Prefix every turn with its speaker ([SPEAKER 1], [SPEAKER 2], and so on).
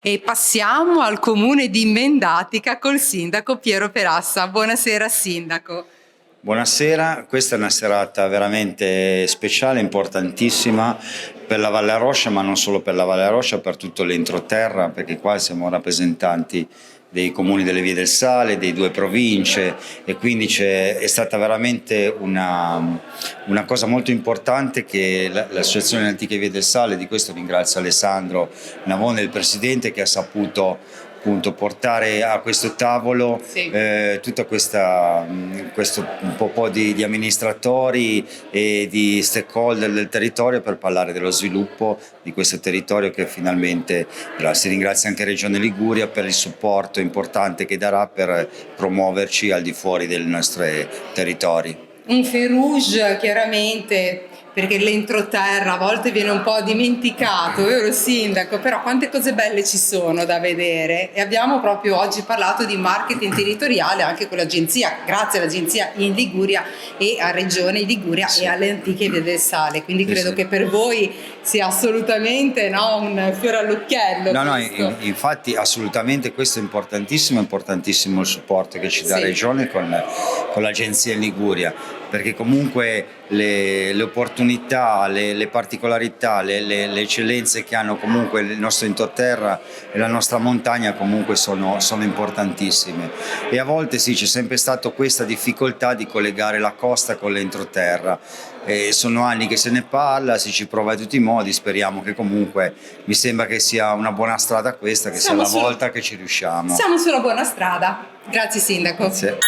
[SPEAKER 1] E passiamo al comune di Mendatica col sindaco Piero Perassa. Buonasera sindaco.
[SPEAKER 2] Buonasera, questa è una serata veramente speciale, importantissima per la Valle Aroscia, ma non solo per la Valle Aroscia, per tutto l'entroterra, perché qua siamo rappresentanti dei comuni delle Vie del Sale, dei due province e quindi è stata veramente una cosa molto importante che l'Associazione Antiche Vie del Sale, di questo ringrazio Alessandro Navone, il presidente, che ha saputo appunto portare a questo tavolo
[SPEAKER 1] Sì.
[SPEAKER 2] tutta questo un po' di amministratori e di stakeholder del territorio per parlare dello sviluppo di questo territorio che finalmente si ringrazia anche Regione Liguria per il supporto importante che darà per promuoverci al di fuori dei nostri territori.
[SPEAKER 1] Un fil rouge chiaramente, perché l'entroterra a volte viene un po' dimenticato, vero sindaco? Però quante cose belle ci sono da vedere e abbiamo proprio oggi parlato di marketing territoriale anche con l'agenzia, grazie all'agenzia in Liguria e a Regione Liguria
[SPEAKER 2] Sì.
[SPEAKER 1] e alle Antiche Vie del Sale, quindi
[SPEAKER 2] Sì,
[SPEAKER 1] credo
[SPEAKER 2] sì.
[SPEAKER 1] che per voi sia assolutamente un fiore all'occhiello.
[SPEAKER 2] No,
[SPEAKER 1] questo.
[SPEAKER 2] infatti assolutamente questo è importantissimo il supporto che ci dà
[SPEAKER 1] Sì.
[SPEAKER 2] Regione con l'agenzia in Liguria, perché comunque le opportunità, le particolarità, le eccellenze che hanno comunque il nostro entroterra e la nostra montagna comunque sono importantissime e a volte sì, c'è sempre stata questa difficoltà di collegare la costa con l'entroterra. Sono anni che se ne parla, si ci prova in tutti i modi, speriamo che comunque, mi sembra che sia una buona strada questa, che sia la volta che ci riusciamo.
[SPEAKER 1] Siamo sulla buona strada. Grazie sindaco.
[SPEAKER 2] Grazie.